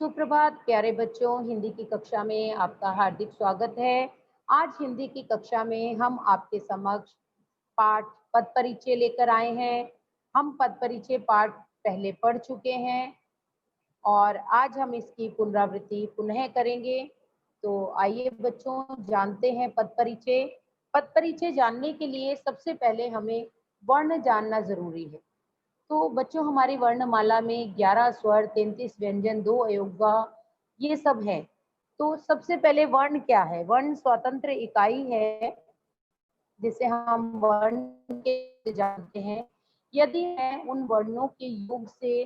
सुप्रभात प्यारे बच्चों, हिंदी की कक्षा में आपका हार्दिक स्वागत है। आज हिंदी की कक्षा में हम आपके समक्ष पाठ पद परिचय लेकर आए हैं। हम पद परिचय पाठ पहले पढ़ चुके हैं और आज हम इसकी पुनरावृत्ति पुनः करेंगे। तो आइए बच्चों जानते हैं पद परिचय। पद परिचय जानने के लिए सबसे पहले हमें वर्ण जानना ज़रूरी है। तो बच्चों हमारी वर्णमाला में 11 स्वर, 33 व्यंजन, 2 अयोगवा ये सब है। तो सबसे पहले वर्ण क्या है? वर्ण स्वतंत्र इकाई है जिसे हम वर्ण के जानते हैं। यदि मैं उन वर्णों के योग से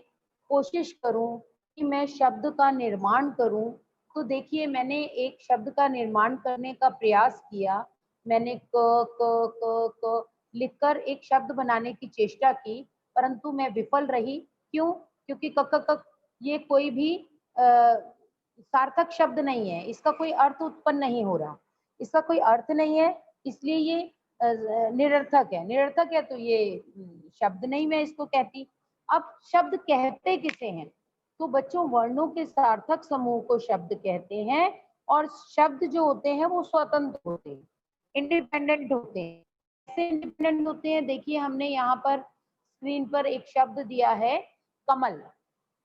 कोशिश करूं कि मैं शब्द का निर्माण करूं, तो देखिए मैंने एक शब्द का निर्माण करने का प्रयास किया। मैंने क लिखकर एक शब्द बनाने की चेष्टा की, परंतु मैं विफल रही। क्यों? क्योंकि क क क ये कोई भी सार्थक शब्द नहीं है, इसका कोई अर्थ उत्पन्न नहीं हो रहा। इसका कोई अर्थ नहीं है, इसलिए ये निरर्थक है। निरर्थक है तो ये शब्द नहीं मैं इसको कहती। अब शब्द कहते किसे हैं? तो बच्चों वर्णों के सार्थक समूह को शब्द कहते हैं और शब्द जो होते हैं वो स्वतंत्र होते हैं, इंडिपेंडेंट होते हैं। कैसे इंडिपेंडेंट होते हैं? देखिए हमने यहाँ पर स्क्रीन पर एक शब्द दिया है कमल।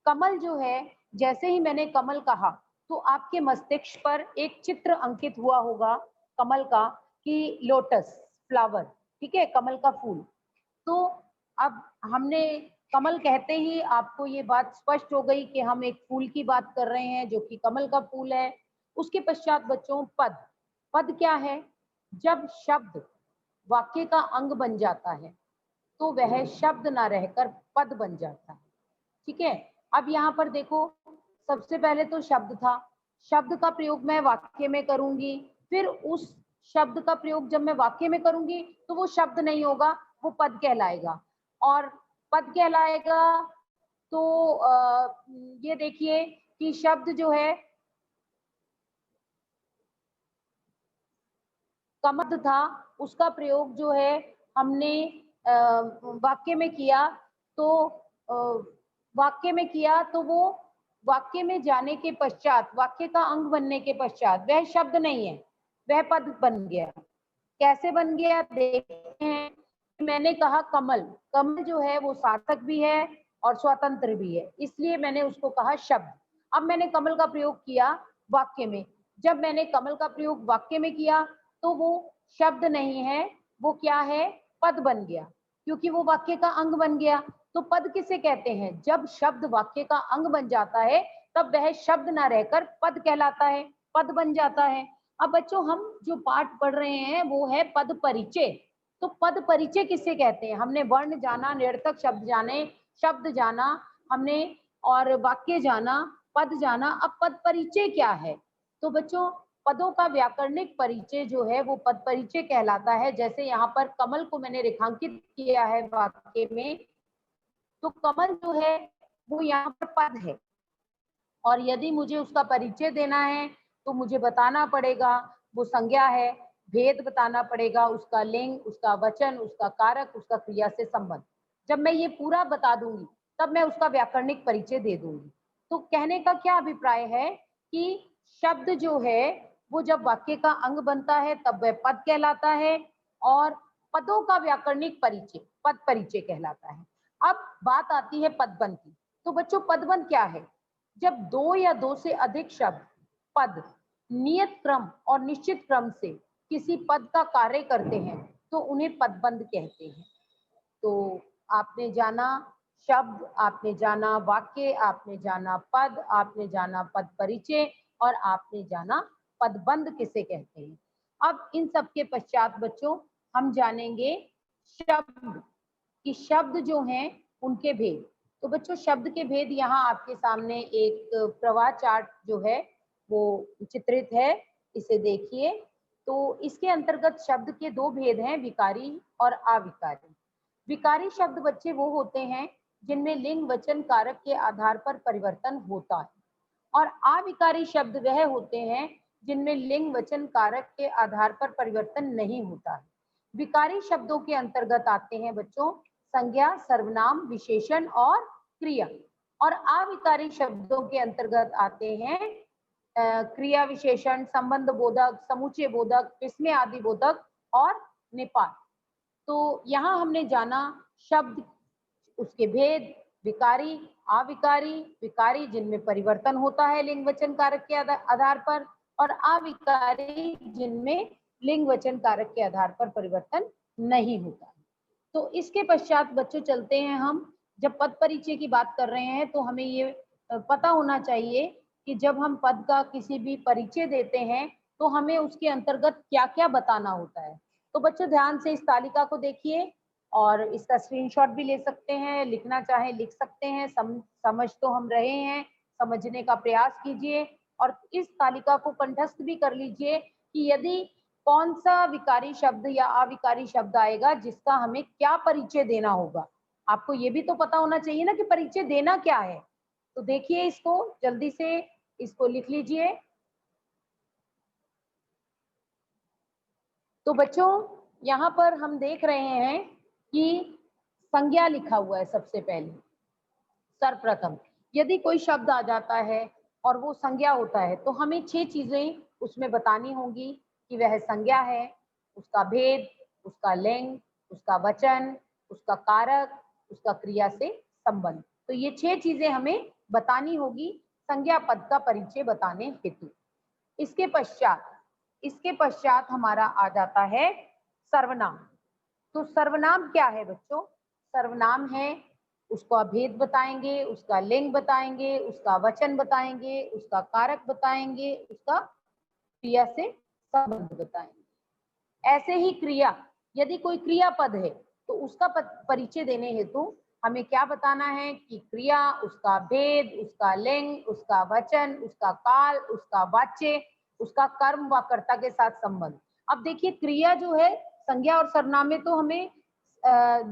कमल जो है, जैसे ही मैंने कमल कहा तो आपके मस्तिष्क पर एक चित्र अंकित हुआ होगा कमल का कि लोटस फ्लावर, ठीक है, कमल का फूल। तो अब हमने कमल कहते ही आपको ये बात स्पष्ट हो गई कि हम एक फूल की बात कर रहे हैं जो कि कमल का फूल है। उसके पश्चात बच्चों पद। पद क्या है? जब शब्द वाक्य का अंग बन जाता है तो वह शब्द ना रहकर पद बन जाता है। ठीक है, अब यहाँ पर देखो सबसे पहले तो शब्द था। शब्द का प्रयोग मैं वाक्य में करूंगी, फिर उस शब्द का प्रयोग जब मैं वाक्य में करूंगी तो वो शब्द नहीं होगा, वो पद कहलाएगा। और पद कहलाएगा तो ये देखिए कि शब्द जो है कमद था, उसका प्रयोग जो है हमने वाक्य में किया। तो अ, वाक्य में किया तो वो वाक्य में जाने के पश्चात, वाक्य का अंग बनने के पश्चात वह शब्द नहीं है, वह पद बन गया। कैसे बन गया देखते हैं। मैंने कहा कमल। कमल जो है वो सार्थक भी है और स्वतंत्र भी है, इसलिए मैंने उसको कहा शब्द। अब मैंने कमल का प्रयोग किया वाक्य में। जब मैंने कमल का प्रयोग वाक्य में किया तो वो शब्द नहीं है, वो क्या है? पद बन गया, क्योंकि वो वाक्य का अंग बन गया। तो पद किसे कहते हैं? जब शब्द वाक्य का अंग बन जाता है तब वह शब्द ना रहकर पद कहलाता है, पद बन जाता है। अब बच्चों हम जो पाठ पढ़ रहे हैं वो है पद परिचय। तो पद परिचय किसे कहते हैं? हमने वर्ण जाना, निरर्थक शब्द जाने, शब्द जाना हमने और वाक्य जाना, पद जाना। अब पद परिचय क्या है? तो बच्चों पदों का व्याकरणिक परिचय जो है वो पद परिचय कहलाता है। जैसे यहाँ पर कमल को मैंने रेखांकित किया है वाक्य में, तो कमल जो है वो यहाँ पर पद है और यदि मुझे उसका परिचय देना है तो मुझे बताना पड़ेगा वो संज्ञा है, भेद बताना पड़ेगा, उसका लिंग, उसका वचन, उसका कारक, उसका क्रिया से संबंध। जब मैं ये पूरा बता दूंगी तब मैं उसका व्याकरणिक परिचय दे दूंगी। तो कहने का क्या अभिप्राय है कि शब्द जो है वो जब वाक्य का अंग बनता है तब वह पद कहलाता है और पदों का व्याकरणिक परिचय पद परिचय कहलाता है। अब बात आती है पदबंध की। तो बच्चों पदबंध क्या है? जब दो या दो से अधिक शब्द पद नियत क्रम और निश्चित क्रम से किसी पद का कार्य करते हैं तो उन्हें पदबंध कहते हैं। तो आपने जाना शब्द, आपने जाना वाक्य, आपने जाना पद, आपने जाना पद परिचय और आपने जाना पदबंध किसे कहते हैं। अब इन सब के पश्चात बच्चों हम जानेंगे शब्द कि शब्द जो हैं उनके भेद। तो बच्चों शब्द के भेद यहाँ आपके सामने एक प्रवाह चार्ट जो है वो चित्रित है, इसे देखिए। तो इसके अंतर्गत शब्द के दो भेद हैं, विकारी और अविकारी। विकारी शब्द बच्चे वो होते हैं जिनमें लिंग वचन कारक के आधार पर परिवर्तन होता है और अविकारी शब्द वह होते हैं जिनमें लिंग वचन कारक के आधार पर परिवर्तन नहीं होता है। विकारी शब्दों के अंतर्गत आते हैं बच्चों संज्ञा, सर्वनाम, विशेषण और क्रिया। और अविकारी शब्दों के अंतर्गत आते हैं क्रिया विशेषण, संबंध बोधक, समुच्चय बोधक, विस्मय आदि बोधक और निपात। तो यहाँ हमने जाना शब्द, उसके भेद, विकारी, अविकारी, विकारी जिनमें परिवर्तन होता है लिंग वचन कारक के आधार पर, और अविकारी जिनमें लिंग वचन कारक के आधार पर परिवर्तन नहीं होता। तो इसके पश्चात बच्चों चलते हैं हम, जब पद परिचय की बात कर रहे हैं तो हमें ये पता होना चाहिए कि जब हम पद का किसी भी परिचय देते हैं तो हमें उसके अंतर्गत क्या क्या बताना होता है। तो बच्चों ध्यान से इस तालिका को देखिए और इसका स्क्रीनशॉट भी ले सकते हैं, लिखना चाहे लिख सकते हैं। समझ तो हम रहे हैं, समझने का प्रयास कीजिए और इस तालिका को कंठस्थ भी कर लीजिए कि यदि कौन सा विकारी शब्द या अविकारी शब्द आएगा जिसका हमें क्या परिचय देना होगा। आपको ये भी तो पता होना चाहिए ना कि परिचय देना क्या है। तो देखिए इसको, जल्दी से इसको लिख लीजिए। तो बच्चों यहाँ पर हम देख रहे हैं कि संज्ञा लिखा हुआ है सबसे पहले। सर्वप्रथम यदि कोई शब्द आ जाता है और वो संज्ञा होता है तो हमें 6 चीजें उसमें बतानी होंगी कि वह संज्ञा है, उसका भेद, उसका लिंग, उसका वचन, उसका कारक, उसका क्रिया से संबंध। तो ये 6 चीजें हमें बतानी होगी संज्ञा पद का परिचय बताने हेतु। इसके पश्चात हमारा आ जाता है सर्वनाम। तो सर्वनाम क्या है बच्चों? सर्वनाम है, उसका भेद बताएंगे, उसका लिंग बताएंगे, उसका वचन बताएंगे, उसका कारक बताएंगे, उसका क्रिया से संबंध बताएंगे। ऐसे ही क्रिया, यदि कोई क्रिया पद है तो उसका परिचय देने हेतु हमें क्या बताना है कि क्रिया, उसका भेद, उसका लिंग, उसका वचन, उसका काल, उसका वाच्य, उसका कर्म व कर्ता के साथ संबंध। अब देखिए क्रिया जो है, संज्ञा और सर्वनाम में तो हमें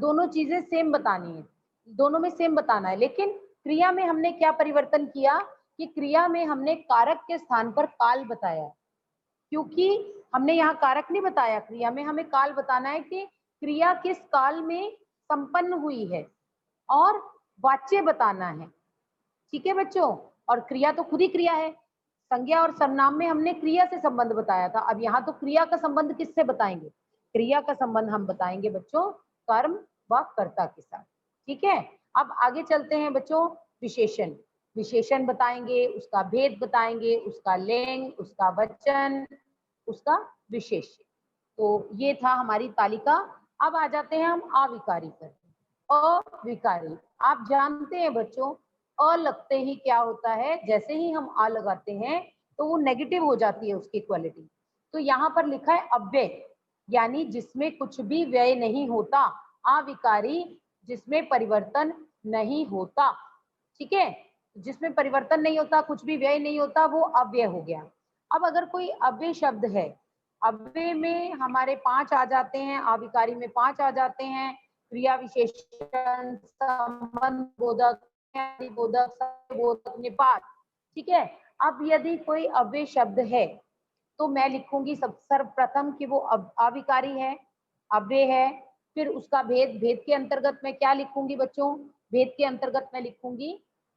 दोनों चीजें सेम बतानी है, दोनों में सेम बताना है, लेकिन क्रिया में हमने क्या परिवर्तन किया कि क्रिया में हमने कारक के स्थान पर काल बताया, क्योंकि हमने यहाँ कारक नहीं बताया, क्रिया में हमें काल बताना है कि क्रिया किस काल में संपन्न हुई है और वाच्य बताना है। ठीक है बच्चों, और क्रिया तो खुद ही क्रिया है। संज्ञा और सर्वनाम में हमने क्रिया से संबंध बताया था, अब यहाँ तो क्रिया का संबंध किससे बताएंगे? क्रिया का संबंध हम बताएंगे बच्चों कर्म व कर्ता के साथ। ठीक है, अब आगे चलते हैं बच्चों। विशेषण, विशेषण बताएंगे, उसका भेद बताएंगे, उसका लिंग, उसका वचन, उसका विशेष्य। तो ये था हमारी तालिका। अब आ जाते हैं हम अविकारी पर। अविकारी, आप जानते हैं बच्चों, अ लगते ही क्या होता है, जैसे ही हम आ लगाते हैं तो वो नेगेटिव हो जाती है उसकी क्वालिटी। तो यहाँ पर लिखा है अव्यय, यानी जिसमें कुछ भी व्यय नहीं होता। अविकारी जिसमें परिवर्तन नहीं होता। ठीक है, जिसमें परिवर्तन नहीं होता, कुछ भी व्यय नहीं होता, वो अव्यय हो गया। अब अगर कोई अव्यय शब्द है, अव्यय में हमारे 5 आ जाते हैं, अविकारी में 5 आ जाते हैं, क्रिया विशेषण, संबंध बोधक, बोधक, बोधक, निपात। ठीक है, अब यदि कोई अव्यय शब्द है तो मैं लिखूंगी सर्वप्रथम कि वो अविकारी है, अव्यय है। फिर उसका भेद, भेद के अंतर्गत मैं क्या लिखूंगी बच्चों? भेद के अंतर्गत मैं लिखूंगी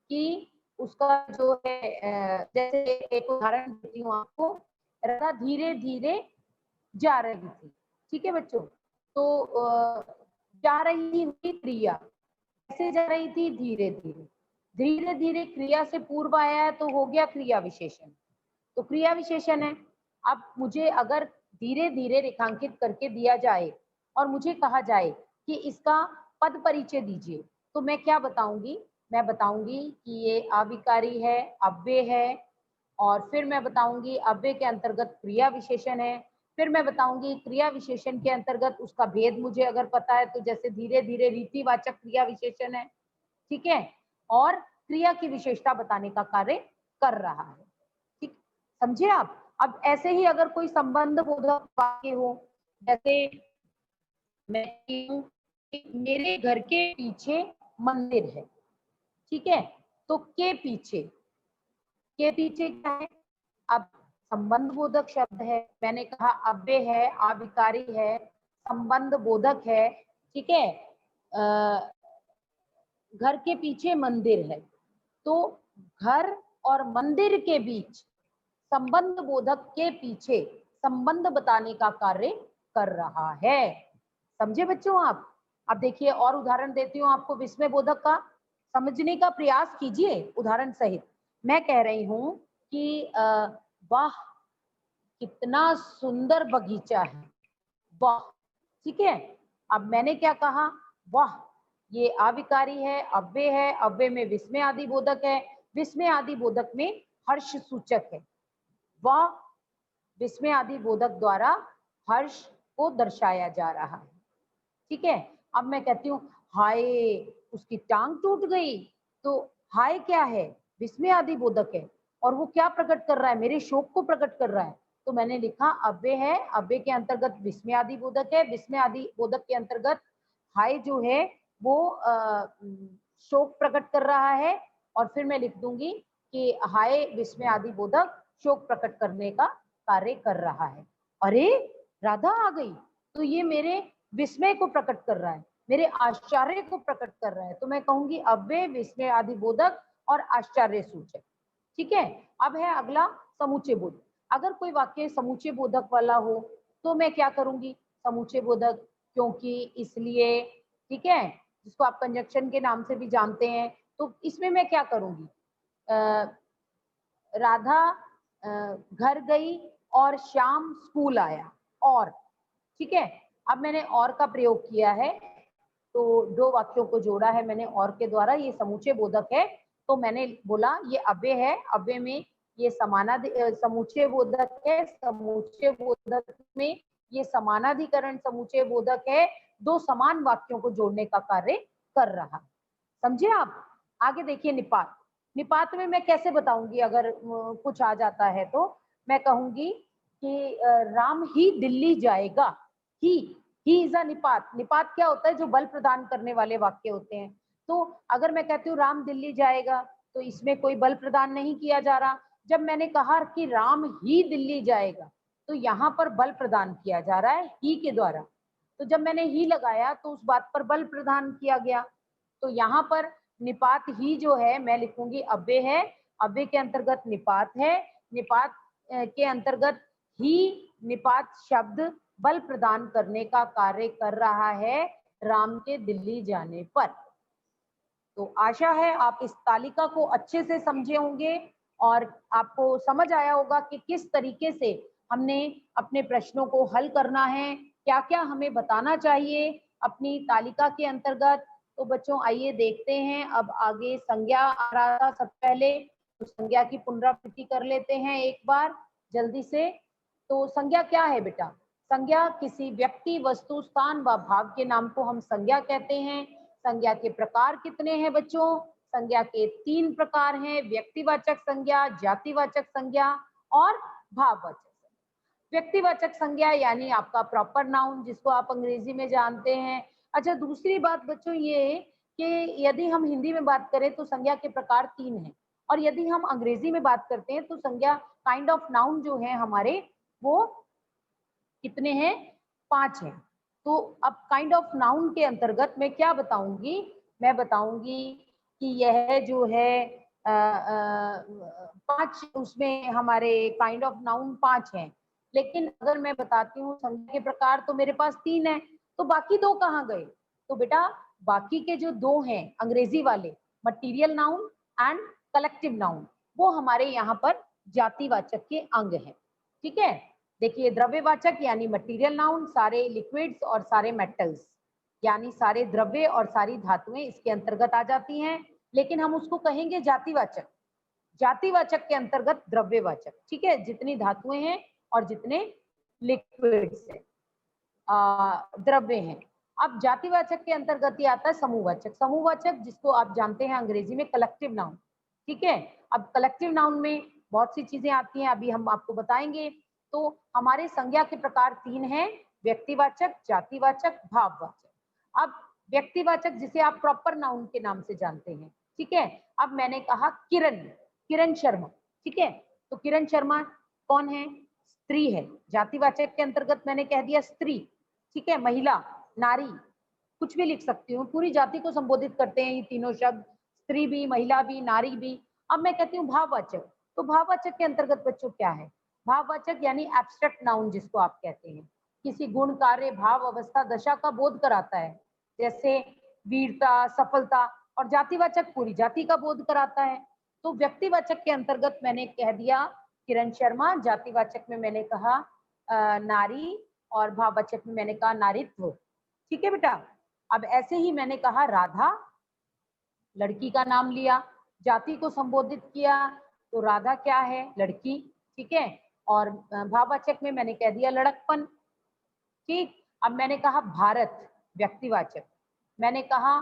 कि उसका जो है, जैसे एक उदाहरण देती हूँ आपको, राधा धीरे धीरे जा रही थी। ठीक है बच्चों, तो जा रही हुई क्रिया, कैसे जा रही थी? धीरे धीरे। धीरे धीरे क्रिया से पूर्व आया है तो हो गया क्रिया विशेषण, तो क्रिया विशेषण है। अब मुझे अगर धीरे धीरे रेखांकित करके दिया जाए और मुझे कहा जाए कि इसका पद परिचय दीजिए, तो मैं क्या बताऊंगी? मैं बताऊंगी कि ये अविकारी है, अव्यय है, और फिर मैं बताऊंगी अव्यय के अंतर्गत क्रिया विशेषण है। फिर मैं बताऊंगी क्रिया विशेषण के अंतर्गत उसका भेद मुझे अगर पता है तो जैसे धीरे धीरे रीतिवाचक क्रिया विशेषण है। ठीक है, और क्रिया की विशेषता बताने का कार्य कर रहा है। ठीक, समझे आप? अब ऐसे ही अगर कोई संबंध बोधक वाक्य हो, जैसे मैं कहूं कि मेरे घर के पीछे मंदिर है। ठीक है, तो के पीछे क्या है? अब संबंध बोधक शब्द है, मैंने कहा अव्यय है, अविकारी है, संबंध बोधक है। ठीक है, घर के पीछे मंदिर है। तो घर और मंदिर के बीच संबंध बोधक के पीछे संबंध बताने का कार्य कर रहा है। समझे बच्चों आप? अब देखिए और उदाहरण देती हूँ आपको विस्मय बोधक का, समझने का प्रयास कीजिए उदाहरण सहित। मैं कह रही हूँ कि वाह कितना सुंदर बगीचा है, वाह, ठीक है। अब मैंने क्या कहा, वाह, ये अविकारी है, अव्यय है, अव्यय में विस्मय आदि बोधक है, विस्मय आदि बोधक में हर्ष सूचक है। वाह विस्मय आदि बोधक द्वारा हर्ष को दर्शाया जा रहा है, ठीक है। अब मैं कहती हूँ हाय उसकी टांग टूट गई, तो हाय क्या है, विस्मय आदि बोधक है, और वो क्या प्रकट कर रहा है, मेरे शोक को प्रकट कर रहा है। तो मैंने लिखा अव्यय है, अव्यय के अंतर्गत विस्मय आदि बोधक है, विस्मय आदि बोधक के अंतर्गत हाय जो है वो शोक प्रकट कर रहा है, और फिर मैं लिख दूंगी कि हाय विस्मय आदि बोधक शोक प्रकट करने का कार्य कर रहा है। अरे राधा आ गई, तो ये मेरे विस्मय को प्रकट कर रहा है, मेरे आश्चर्य को प्रकट कर रहा है, तो मैं कहूंगी अव्यय विस्मय आदि बोधक और आश्चर्य सूचक, ठीक है। अब है अगला समूचे बोधक। अगर कोई वाक्य समूचे बोधक वाला हो तो मैं क्या करूंगी, समूचे बोधक क्योंकि इसलिए, ठीक है, जिसको आप कंजक्शन के नाम से भी जानते हैं, तो इसमें मैं क्या करूंगी, राधा घर गई और श्याम स्कूल आया, और, ठीक है। अब मैंने और का प्रयोग किया है, तो दो वाक्यों को जोड़ा है मैंने और के द्वारा, ये समूचे बोधक है, तो मैंने बोला ये अव्यय है, अव्यय में ये समूचे बोधक है, समूचे बोधक में ये समानाधिकरण समूचे बोधक है, दो समान वाक्यों को जोड़ने का कार्य कर रहा है। समझे आप? आगे देखिए निपात। निपात में मैं कैसे बताऊंगी, अगर कुछ आ जाता है तो मैं कहूंगी कि राम ही दिल्ली जाएगा। ही इज अ निपात। निपात क्या होता है, जो बल प्रदान करने वाले वाक्य होते हैं। तो अगर मैं कहती हूँ राम दिल्ली जाएगा, तो इसमें कोई बल प्रदान नहीं किया जा रहा। जब मैंने कहा कि राम ही दिल्ली जाएगा, तो यहाँ पर बल प्रदान किया जा रहा है ही के द्वारा। तो जब मैंने ही लगाया तो उस बात पर बल प्रदान किया गया। तो यहाँ पर निपात ही जो है मैं लिखूंगी अव्यय है, अव्यय के अंतर्गत निपात है, निपात के अंतर्गत ही निपात शब्द बल प्रदान करने का कार्य कर रहा है राम के दिल्ली जाने पर। तो आशा है आप इस तालिका को अच्छे से समझे होंगे और आपको समझ आया होगा कि किस तरीके से हमने अपने प्रश्नों को हल करना है, क्या क्या हमें बताना चाहिए अपनी तालिका के अंतर्गत। तो बच्चों आइए देखते हैं, अब आगे संज्ञा आ रहा था सबसे पहले, तो संज्ञा की पुनरावृत्ति कर लेते हैं एक बार जल्दी से। तो संज्ञा क्या है बेटा? संज्ञा किसी व्यक्ति, वस्तु, स्थान व भाव के नाम को हम संज्ञा कहते हैं। संज्ञा के प्रकार कितने हैं बच्चों? संज्ञा के 3 प्रकार हैं, व्यक्तिवाचक संज्ञा, जातिवाचक संज्ञा और भाववाचक। व्यक्तिवाचक संज्ञा यानी आपका प्रॉपर नाउन, जिसको आप अंग्रेजी में जानते हैं। अच्छा, दूसरी बात बच्चों ये कि यदि हम हिंदी में बात करें तो संज्ञा के प्रकार 3 हैं, और यदि हम अंग्रेजी में बात करते हैं तो संज्ञा काइंड ऑफ नाउन जो है हमारे, वो कितने हैं? 5 हैं। तो अब काइंड ऑफ नाउन के अंतर्गत मैं क्या बताऊंगी? मैं बताऊंगी कि यह जो है 5 उसमें हमारे काइंड ऑफ नाउन 5 हैं। लेकिन अगर मैं बताती हूँ संज्ञा के प्रकार, तो मेरे पास 3 है, तो बाकी 2 कहाँ गए? तो बेटा बाकी के जो 2 हैं अंग्रेजी वाले, material noun and collective noun, वो हमारे यहाँ पर जातिवाचक के अंग हैं। ठीक है, देखिए द्रव्यवाचक यानी मटेरियल नाउन, सारे लिक्विड्स और सारे मेटल्स, यानी सारे द्रव्य और सारी धातुएं इसके अंतर्गत आ जाती हैं। लेकिन हम उसको कहेंगे जातिवाचक। जातिवाचक के अंतर्गत द्रव्यवाचक, ठीक है, जितनी धातुएं हैं और जितने लिक्विड्स हैं, द्रव्य हैं। अब जातिवाचक के अंतर्गत ही आता है समूहवाचक। समूहवाचक जिसको आप जानते हैं अंग्रेजी में कलेक्टिव नाउन। ठीक है, अब कलेक्टिव नाउन में बहुत सी चीजें आती हैं, अभी हम आपको बताएंगे। तो हमारे संज्ञा के प्रकार 3 हैं, व्यक्तिवाचक, जातिवाचक, भाववाचक। अब व्यक्तिवाचक जिसे आप प्रॉपर नाउन के नाम से जानते हैं। ठीक है, अब मैंने कहा किरण, किरण शर्मा। ठीक है, तो किरण शर्मा कौन है? स्त्री है। जातिवाचक के अंतर्गत मैंने कह दिया स्त्री। ठीक है, महिला, नारी, कुछ भी लिख सकती हूँ, पूरी जाति को संबोधित करते हैं ये तीनों शब्द, स्त्री भी, महिला भी, नारी भी। अब मैं कहती हूँ भाववाचक, तो भाववाचक के अंतर्गत बच्चों क्या है? भाववाचक यानी एब्स्ट्रैक्ट नाउन जिसको आप कहते हैं, किसी गुण, कार्य, भाव, अवस्था, दशा का बोध कराता है, जैसे वीरता, सफलता। और जातिवाचक पूरी जाति का बोध कराता है। तो व्यक्तिवाचक के अंतर्गत मैंने कह दिया किरण शर्मा, जातिवाचक में मैंने कहा नारी, और भाववाचक में मैंने कहा नारीत्व। ठीक है बेटा। अब ऐसे ही मैंने कहा राधा, लड़की का नाम लिया, जाति को संबोधित किया, तो राधा क्या है? लड़की। ठीक है। और भाववाचक में मैंने कह दिया लड़कपन। ठीक। अब मैंने कहा भारत, व्यक्तिवाचक। मैंने कहा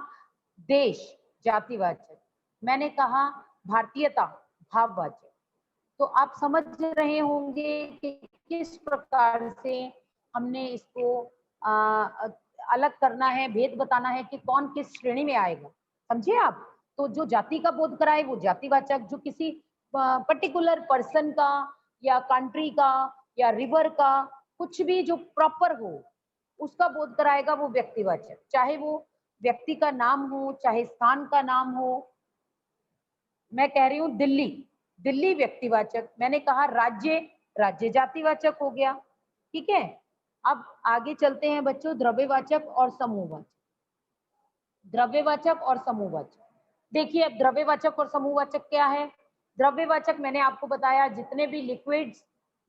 देश, जातिवाचक। मैंने कहा भारतीयता, भाववाचक। तो आप समझ रहे होंगे कि किस प्रकार से हमने इसको अलग करना है, भेद बताना है कि कौन किस श्रेणी में आएगा। समझे आप? तो जो जाति का बोध कराए वो जातिवाचक, जो किसी पर्टिकुलर पर्सन का या कंट्री का या रिवर का कुछ भी जो प्रॉपर हो उसका बोध कराएगा वो व्यक्तिवाचक, चाहे वो व्यक्ति का नाम हो, चाहे स्थान का नाम हो। मैं कह रही हूँ दिल्ली, दिल्ली व्यक्तिवाचक। मैंने कहा राज्य, राज्य जातिवाचक हो गया। ठीक है। अब आगे चलते हैं बच्चों, द्रव्यवाचक और समूहवाचक। द्रव्यवाचक और समूहवाचक, देखिए अब द्रव्यवाचक और समूहवाचक क्या है? द्रव्यवाचक मैंने आपको बताया जितने भी लिक्विड्स,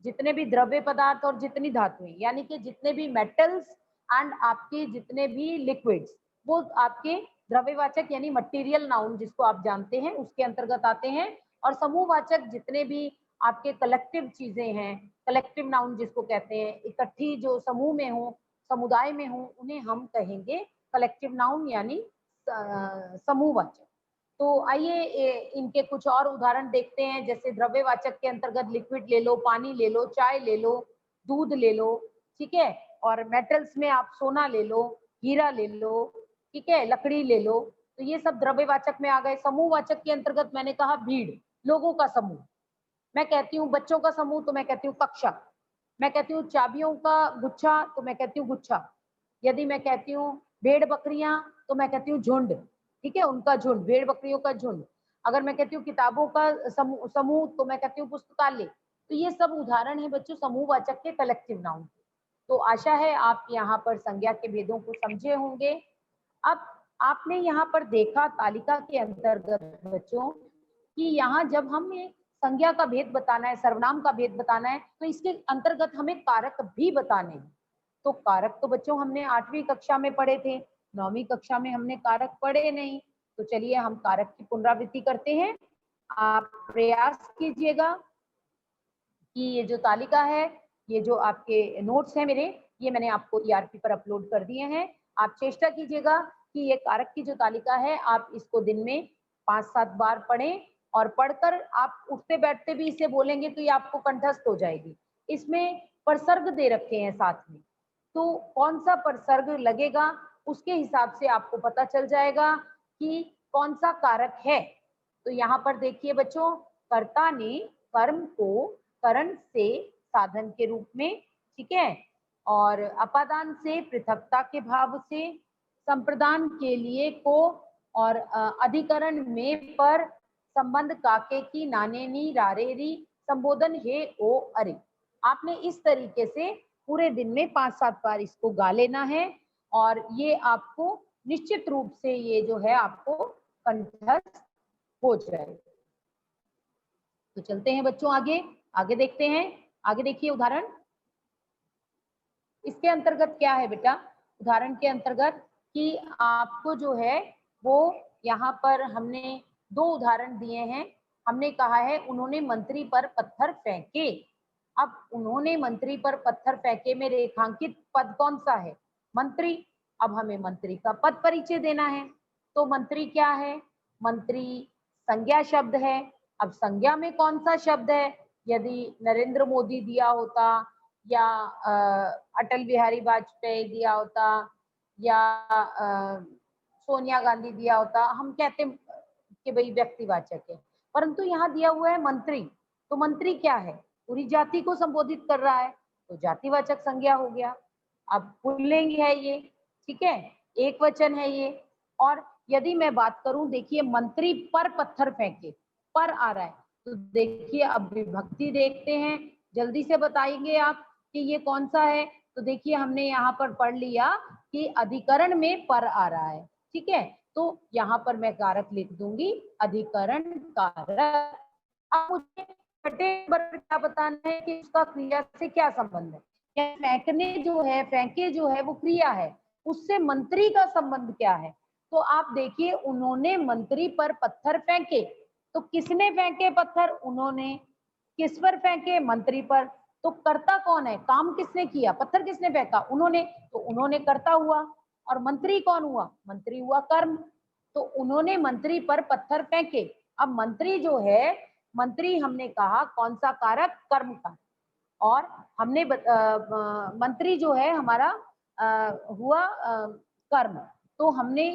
जितने भी द्रव्य पदार्थ और जितनी धातुएं, यानी कि जितने भी मेटल्स एंड आपके जितने भी लिक्विड्स, वो आपके द्रव्यवाचक यानी मटेरियल नाउन जिसको आप जानते हैं उसके अंतर्गत आते हैं। और समूहवाचक जितने भी आपके कलेक्टिव चीजें हैं, कलेक्टिव नाउन जिसको कहते हैं, इकट्ठी जो समूह में हो, समुदाय में हो, उन्हें हम कहेंगे कलेक्टिव नाउन यानी समूहवाचक। तो आइए इनके कुछ और उदाहरण देखते हैं। जैसे द्रव्यवाचक के अंतर्गत लिक्विड ले लो, पानी ले लो, चाय ले लो, दूध ले लो। ठीक है। और मेटल्स में आप सोना ले लो, हीरा ले लो। ठीक है। लकड़ी ले लो। तो ये सब द्रव्यवाचक में आ गए। समूहवाचक के अंतर्गत मैंने कहा भीड़, लोगों का समूह। मैं कहती हूँ बच्चों का समूह तो मैं कहती हूँ कक्षा। मैं कहती हूँ चाबियों का गुच्छा तो मैं कहती हूँ गुच्छा। यदि मैं कहती हूँ भेड़ बकरियां तो मैं कहती हूँ झुंड। ठीक है, उनका झुंड, भेड़ बकरियों का झुंड। अगर मैं कहती हूँ किताबों का समूह तो मैं कहती हूँ पुस्तकालय। तो ये सब उदाहरण है बच्चों समूहवाचक के कलेक्टिव नाउन। तो आशा है आप यहाँ पर संज्ञा के भेदों को समझे होंगे। अब आपने यहाँ पर देखा तालिका के अंतर्गत बच्चों कि यहाँ जब हमें संज्ञा का भेद बताना है, सर्वनाम का भेद बताना है, तो इसके अंतर्गत हमें कारक भी बताने हैं। तो कारक तो बच्चों हमने 8वीं कक्षा में पढ़े थे, 9वीं कक्षा में हमने कारक पढ़े नहीं। तो चलिए हम कारक की पुनरावृत्ति करते हैं। आप प्रयास कीजिएगा कि ये जो तालिका है, ये जो आपके नोट्स हैं मेरे, ये मैंने आपको ERP पर अपलोड कर दिए हैं। आप चेष्टा कीजिएगा कि ये कारक की जो तालिका है आप इसको दिन में 5-7 बार पढ़ें, और पढ़कर आप उठते बैठते भी इसे बोलेंगे तो ये आपको कंठस्थ हो जाएगी। इसमें प्रसर्ग दे रखे हैं साथ में, तो कौन सा प्रसर्ग लगेगा उसके हिसाब से आपको पता चल जाएगा कि कौन सा कारक है। तो यहाँ पर देखिए बच्चों, कर्ता ने कर्म को करण से साधन के रूप में, ठीक है, और अपादान से पृथकता के भाव से, संप्रदान के लिए को, और अधिकरण में पर, संबंध काके की नाने नी रारे री, संबोधन हे ओ अरे। आपने इस तरीके से पूरे दिन में 5-7 बार इसको गा लेना है, और ये आपको निश्चित रूप से ये जो है आपको कंठस्थ हो जाएगा। तो चलते हैं बच्चों आगे, आगे देखते हैं। आगे देखिए उदाहरण, इसके अंतर्गत क्या है बेटा? उदाहरण के अंतर्गत कि आपको जो है वो यहाँ पर हमने 2 उदाहरण दिए हैं। हमने कहा है उन्होंने मंत्री पर पत्थर फेंके। अब उन्होंने मंत्री पर पत्थर फेंके में रेखांकित पद कौन सा है? मंत्री। अब हमें मंत्री का पद परिचय देना है। तो मंत्री क्या है? मंत्री संज्ञा शब्द है। अब संज्ञा में कौन सा शब्द है? यदि नरेंद्र मोदी दिया होता, या अटल बिहारी वाजपेयी दिया होता, या सोनिया गांधी दिया होता, हम कहते कि भाई व्यक्तिवाचक है। परंतु यहाँ दिया हुआ है मंत्री, तो मंत्री क्या है? पूरी जाति को संबोधित कर रहा है, तो जातिवाचक संज्ञा हो गया। अब पुल्लिंग है ये, ठीक है, एक वचन है ये, और यदि मैं बात करूं, देखिए मंत्री पर पत्थर फेंके, पर आ रहा है, तो देखिए अब विभक्ति देखते हैं, जल्दी से बताएंगे आप कि ये कौन सा है। तो देखिए हमने यहाँ पर पढ़ लिया कि अधिकरण में पर आ रहा है, ठीक है, तो यहाँ पर मैं कारक लिख दूंगी, अधिकरण कारक। अब मुझे छठे नंबर पर क्या बताना है कि उसका क्रिया से क्या संबंध है। क्या फेंकने जो है, फेंके जो है वो क्रिया है, उससे मंत्री का संबंध क्या है। तो आप देखिए, उन्होंने मंत्री पर पत्थर फेंके, तो किसने फेंके पत्थर, उन्होंने। किस पर फेंके, मंत्री पर। तो कर्ता कौन है, काम किसने किया, पत्थर किसने फेंका, उन्होंने, तो उन्होंने कर्ता हुआ। और मंत्री कौन हुआ, मंत्री हुआ कर्म। तो उन्होंने मंत्री पर पत्थर फेंके। अब मंत्री जो है, मंत्री हमने कहा कौन सा कारक, कर्म का। और हमने मंत्री जो है हमारा हुआ कर्म। तो हमने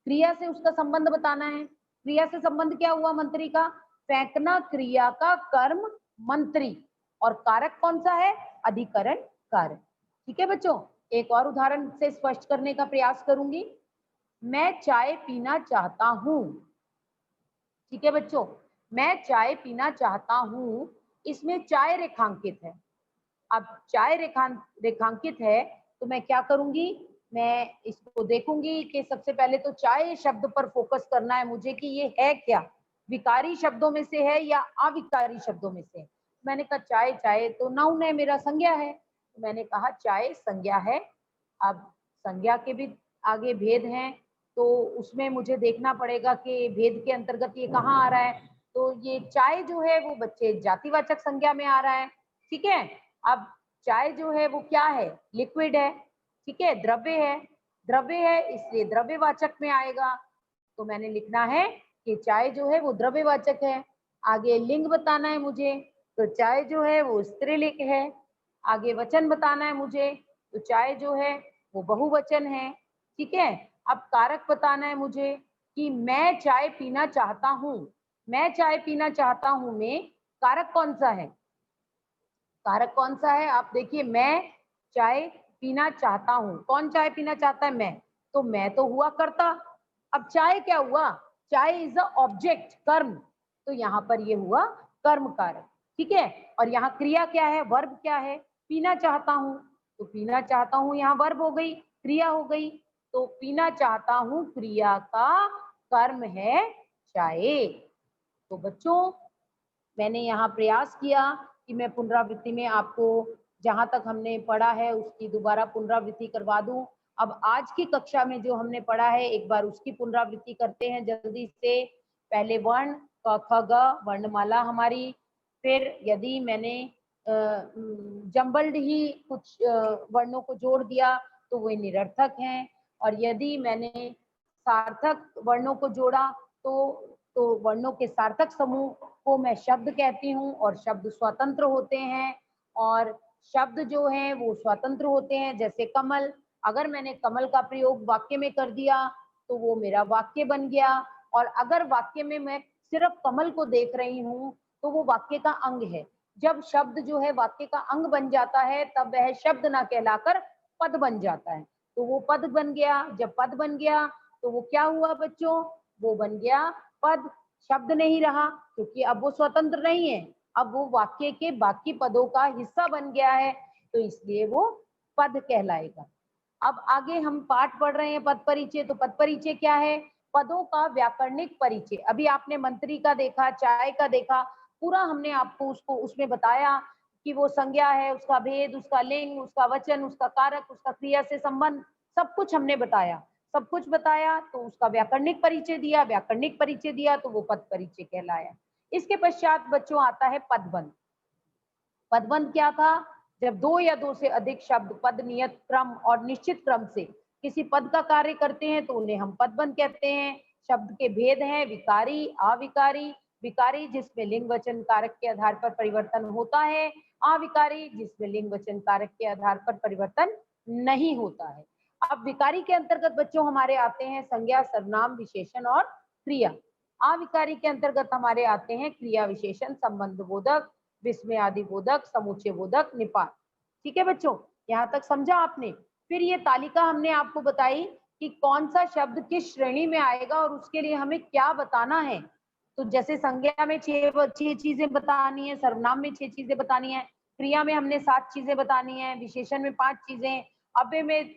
क्रिया से उसका संबंध बताना है। क्रिया से संबंध क्या हुआ मंत्री का, फेंकना क्रिया का कर्म मंत्री, और कारक कौन सा है, अधिकरण कारक। ठीक है बच्चों, एक और उदाहरण से स्पष्ट करने का प्रयास करूंगी। मैं चाय पीना चाहता हूं, ठीक है बच्चों, मैं चाय पीना चाहता हूं, इसमें चाय रेखांकित है। अब चाय रेखांकित है, तो मैं क्या करूंगी, मैं इसको देखूंगी कि सबसे पहले तो चाय शब्द पर फोकस करना है मुझे कि ये है क्या, विकारी शब्दों में से है या अविकारी शब्दों में से। मैंने कहा चाय, चाय तो नाउन है मेरा, संज्ञा है, तो मैंने कहा चाय संज्ञा है। अब संज्ञा के भी आगे भेद हैं, तो उसमें मुझे देखना पड़ेगा कि भेद के अंतर्गत ये कहाँ आ रहा है। तो ये चाय जो है वो बच्चे जातिवाचक संज्ञा में आ रहा है, ठीक है। अब चाय जो है वो क्या है, लिक्विड है, ठीक है, द्रव्य है, द्रव्य है इसलिए द्रव्यवाचक में आएगा। तो मैंने लिखना है कि चाय जो है वो द्रव्यवाचक है। आगे लिंग बताना है मुझे, तो चाय जो है वो स्त्रीलिंग है। आगे वचन बताना है मुझे, तो चाय जो है वो बहुवचन है, ठीक है। अब कारक बताना है मुझे कि मैं चाय पीना चाहता हूँ, मैं चाय पीना चाहता हूँ में कारक कौन सा है, कारक कौन सा है, आप देखिए, मैं चाय पीना चाहता हूं, कौन चाय पीना चाहता है, मैं, तो मैं तो हुआ कर्ता। अब चाय क्या हुआ, चाय इज अ ऑब्जेक्ट, कर्म, तो यहाँ पर ये हुआ कर्म कारक, ठीक है। और यहाँ क्रिया क्या है, वर्ब क्या है, पीना चाहता हूं, तो पीना चाहता हूं यहाँ वर्ब हो गई, क्रिया हो गई। तो पीना चाहता हूं क्रिया का कर्म है चाय। तो बच्चों, मैंने यहाँ प्रयास किया कि मैं पुनरावृत्ति में आपको जहां तक हमने पढ़ा है उसकी दोबारा पुनरावृत्ति करवा दूं। अब आज की कक्षा में जो हमने पढ़ा है एक बार उसकी पुनरावृत्ति करते हैं जल्दी से। पहले वर्ण क ख ग वर्णमाला हमारी, फिर यदि मैंने जम्बल्ड ही कुछ वर्णों को जोड़ दिया तो वे निरर्थक हैं, और यदि मैंने सार्थक वर्णों को जोड़ा तो वर्णों के सार्थक समूह को मैं शब्द कहती हूँ, और शब्द स्वतंत्र होते हैं, और शब्द जो हैं वो स्वतंत्र होते हैं। जैसे कमल, अगर मैंने कमल का प्रयोग वाक्य में कर दिया तो वो मेरा वाक्य बन गया, और अगर वाक्य में मैं सिर्फ कमल को देख रही हूँ तो वो वाक्य का अंग है। जब शब्द जो है वाक्य का अंग बन जाता है तब वह शब्द ना कहलाकर पद बन जाता है, तो वो पद बन गया। जब पद बन गया तो वो क्या हुआ बच्चों, वो बन गया पद, शब्द नहीं रहा, क्योंकि अब वो स्वतंत्र नहीं है, अब वो वाक्य के बाकी पदों का हिस्सा बन गया है, तो इसलिए वो पद कहलाएगा। अब आगे हम पाठ पढ़ रहे हैं पद परिचय। तो पद परिचय क्या है, पदों का व्याकरणिक परिचय। अभी आपने मंत्री का देखा, चाय का देखा, पूरा हमने आपको उसको उसमें बताया कि वो संज्ञा है, उसका भेद, उसका लिंग, उसका वचन, उसका कारक, उसका क्रिया से संबंध, सब कुछ हमने बताया। सब कुछ बताया तो उसका व्याकरणिक परिचय दिया, व्याकरणिक परिचय दिया तो वो पद परिचय कहलाया। इसके पश्चात बच्चों आता है पदबंध। पदबंध क्या था, जब दो या दो से अधिक शब्द पद नियत क्रम और निश्चित क्रम से किसी पद का कार्य करते हैं तो उन्हें हम पदबंध कहते हैं। शब्द के भेद हैं विकारी, अविकारी। विकारी जिसमें लिंग वचन कारक के आधार पर परिवर्तन होता है, अविकारी जिसमें लिंग वचन कारक के आधार पर परिवर्तन नहीं होता है। अब विकारी के अंतर्गत बच्चों हमारे आते हैं संज्ञा, सर्वनाम, विशेषण और क्रिया। अविकारी के अंतर्गत हमारे आते हैं क्रिया, विशेषण, संबंध बोधक, विस्मय आदि बोधक, समुच्चय बोधक, निपात। ठीक है बच्चों, यहाँ तक समझा आपने। फिर ये तालिका हमने आपको बताई कि कौन सा शब्द किस श्रेणी में आएगा और उसके लिए हमें क्या बताना है। तो जैसे संज्ञा में 6 चीजें बतानी है, सर्वनाम में 6 चीजें बतानी है, क्रिया में हमने 7 चीजें बतानी है, विशेषण में 5 चीजें, अव्यय में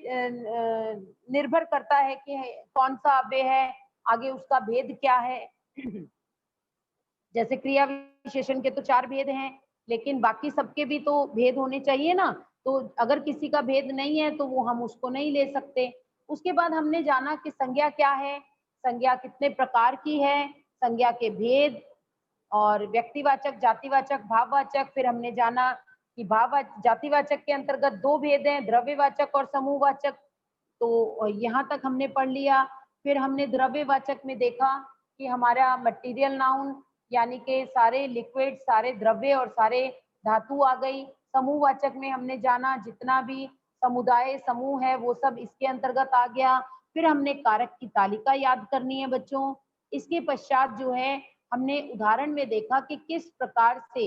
निर्भर करता है कि कौन सा अव्यय है, आगे उसका भेद क्या है। जैसे क्रिया विशेषण के तो 4 भेद हैं, लेकिन बाकी सबके भी तो भेद होने चाहिए ना। तो अगर किसी का भेद नहीं है तो वो हम उसको नहीं ले सकते। उसके बाद हमने जाना कि संज्ञा क्या है, संज्ञा कितने प्रकार की है, संज्ञा के भेद और व्यक्तिवाचक, जातिवाचक, भाववाचक। फिर हमने जाना कि जातिवाचक के अंतर्गत 2 भेद हैं, द्रव्यवाचक और समूहवाचक। तो यहाँ तक हमने पढ़ लिया। फिर हमने द्रव्यवाचक में देखा कि हमारा मटेरियल नाउन यानी कि सारे लिक्विड, सारे द्रव्य और सारे धातु आ गई। समूहवाचक में हमने जाना जितना भी समुदाय, समूह है वो सब इसके अंतर्गत आ गया। फिर हमने कारक की तालिका याद करनी है बच्चों। इसके पश्चात जो है हमने उदाहरण में देखा कि किस प्रकार से